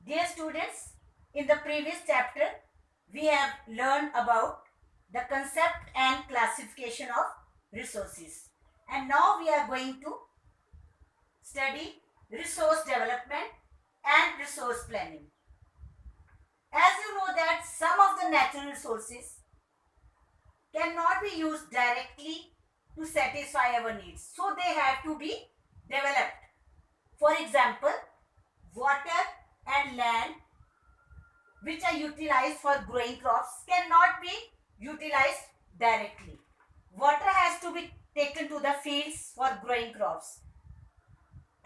Dear students, in the previous chapter, we have learned about the concept and classification of resources. And now we are going to study resource development and resource planning. As you know that some of the natural resources cannot be used directly to satisfy our needs. So they have to be developed. For example, water and land which are utilized for growing crops cannot be utilized directly. Water has to be taken to the fields for growing crops.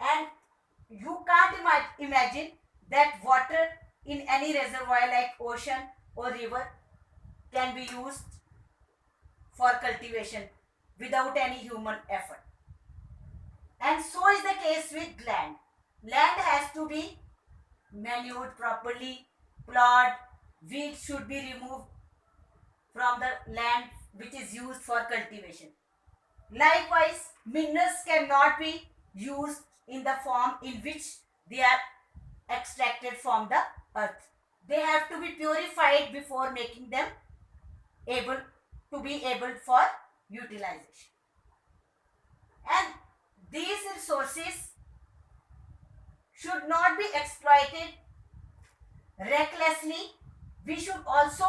And you can't imagine that water in any reservoir like ocean or river can be used for cultivation without any human effort. And so is the case with land. Land has to be manured properly, plowed, weeds should be removed from the land which is used for cultivation. Likewise, minerals cannot be used in the form in which they are extracted from the earth. They have to be purified before making them able for utilization. And these resources should not be exploited recklessly. We should also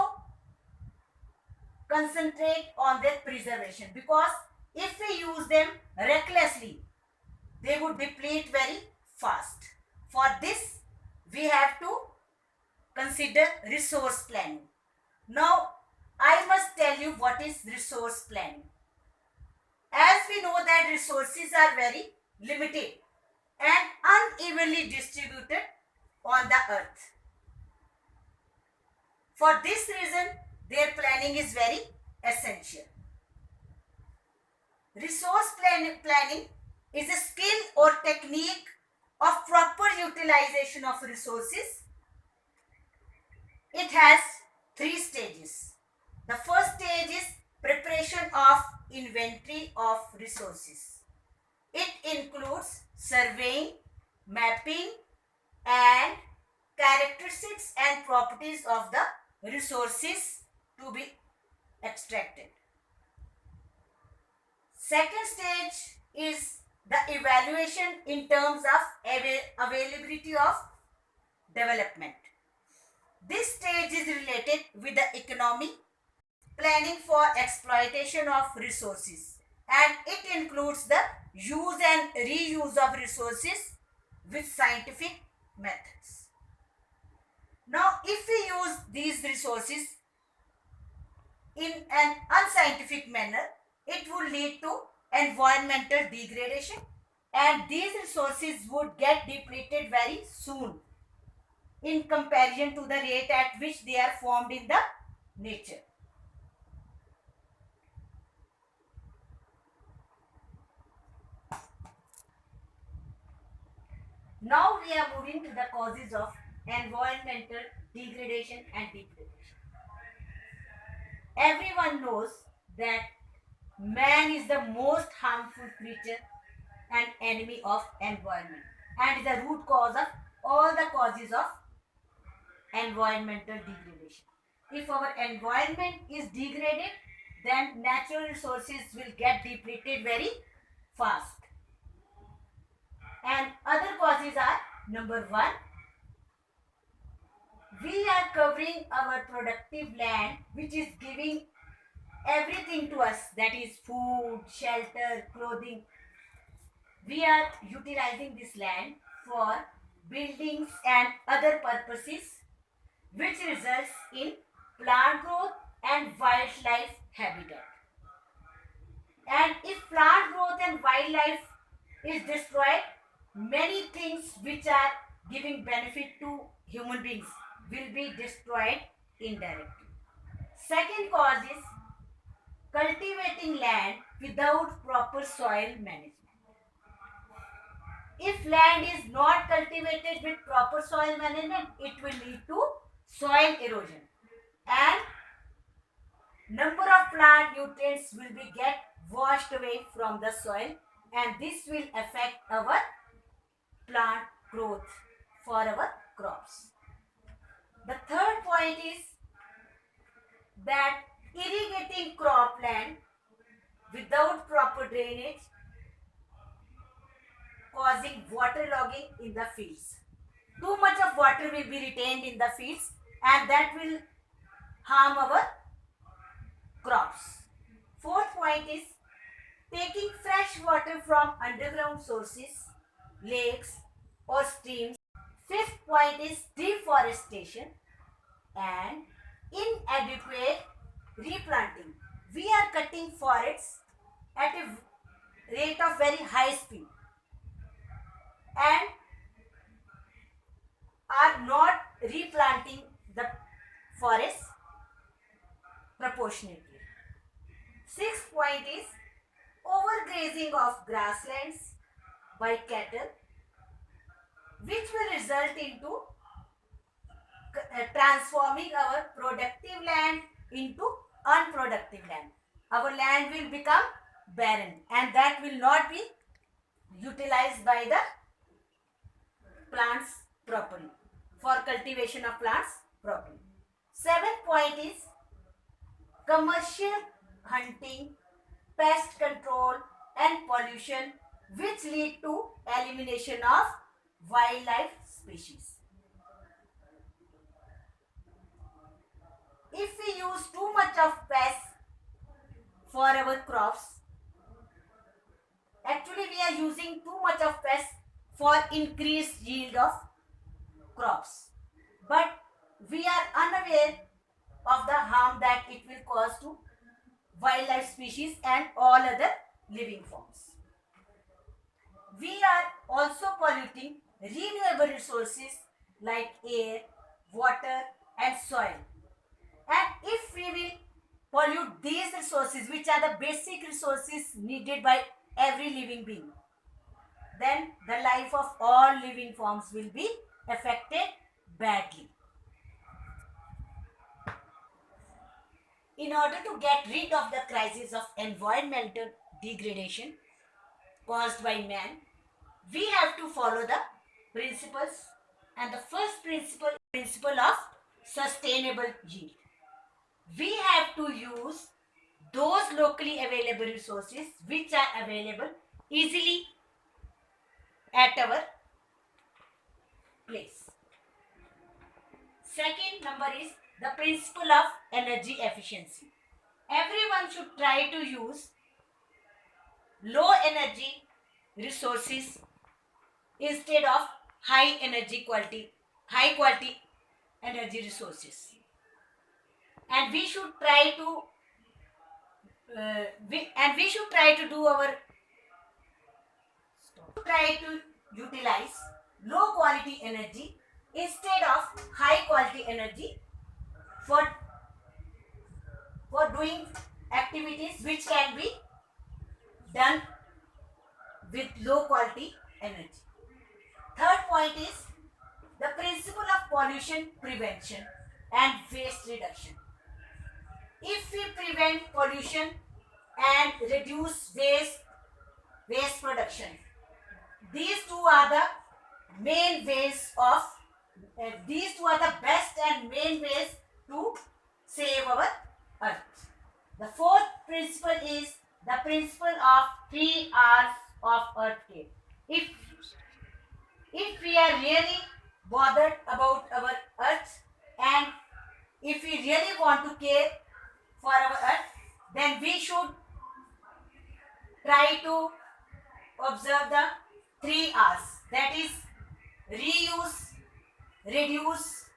concentrate on their preservation, because if we use them recklessly, they would deplete very fast. For this, we have to consider resource planning. Now, I must tell you what is resource planning. As we know that resources are very limited and unevenly distributed on the earth. For this reason, their planning is very essential. Resource planning is a skill or technique of proper utilization of resources. It has 3 stages. The first stage is preparation of inventory of resources. It includes surveying, mapping, and characteristics and properties of the resources to be extracted. Second stage is the evaluation in terms of availability of development. This stage is related with the economy, planning for exploitation of resources, and it includes the use and reuse of resources with scientific methods. Now, if we use these resources in an unscientific manner, it would lead to environmental degradation, and these resources would get depleted very soon in comparison to the rate at which they are formed in the nature. Now we are moving to the causes of environmental degradation and depletion. Everyone knows that man is the most harmful creature and enemy of environment, and is the root cause of all the causes of environmental degradation. If our environment is degraded, then natural resources will get depleted very fast. And other causes are, number 1, we are covering our productive land which is giving everything to us, that is food, shelter, clothing. We are utilizing this land for buildings and other purposes, which results in plant growth and wildlife habitat. And if plant growth and wildlife is destroyed, many things which are giving benefit to human beings will be destroyed indirectly. Second cause is cultivating land without proper soil management. If land is not cultivated with proper soil management, it will lead to soil erosion, and number of plant nutrients will be get washed away from the soil, and this will affect our plant growth for our crops. The third point is that irrigating cropland without proper drainage causing waterlogging in the fields. Too much of water will be retained in the fields and that will harm our crops. Fourth point is taking fresh water from underground sources, lakes or streams. Fifth point is deforestation and inadequate replanting. We are cutting forests at a rate of very high speed and are not replanting the forests proportionately. Sixth point is overgrazing of grasslands by cattle, which will result into transforming our productive land into unproductive land. Our land will become barren and that will not be utilized by the plants properly, for cultivation of plants properly. Seventh point is commercial hunting, pest control and pollution, which lead to elimination of wildlife species. If we use too much of pests for our crops, actually we are using too much of pests for increased yield of crops, but we are unaware of the harm that it will cause to wildlife species and all other living forms. We are also polluting renewable resources like air, water and soil. And if we will pollute these resources, which are the basic resources needed by every living being, then the life of all living forms will be affected badly. In order to get rid of the crisis of environmental degradation caused by man, we have to follow the principles, and the first principle of sustainable yield. We have to use those locally available resources which are available easily at our place. Second number is the principle of energy efficiency. Everyone should try to use low energy resources instead of high quality energy resources. And we should try to utilize low quality energy instead of high quality energy for doing activities which can be done with low quality energy. Third point is the principle of pollution prevention and waste reduction. If we prevent pollution and reduce waste production, these two are the best and main ways to save our earth. The fourth principle is the principle of 3 R's of earth care. If we are really bothered about our earth and if we really want to care for our earth, then we should try to observe the 3 R's, that is reuse, reduce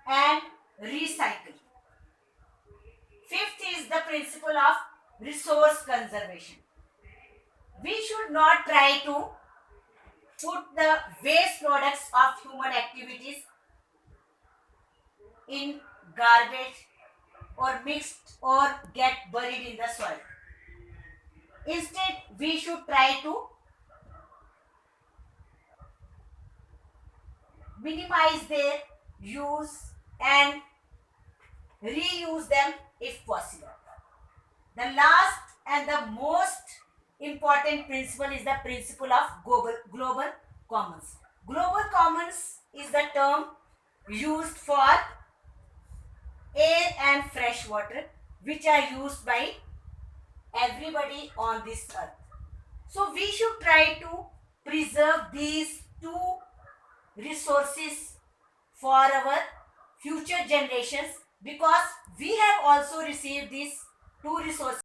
and recycle. Fifth is the principle of resource conservation. We should not try to put the waste products of human activities in garbage or mixed or get buried in the soil. Instead, we should try to minimize their use and reuse them if possible. The last and the most important principle is the principle of global commons. Global commons is the term used for air and fresh water, which are used by everybody on this earth. So we should try to preserve these two resources for our future generations, because we have also received these two resources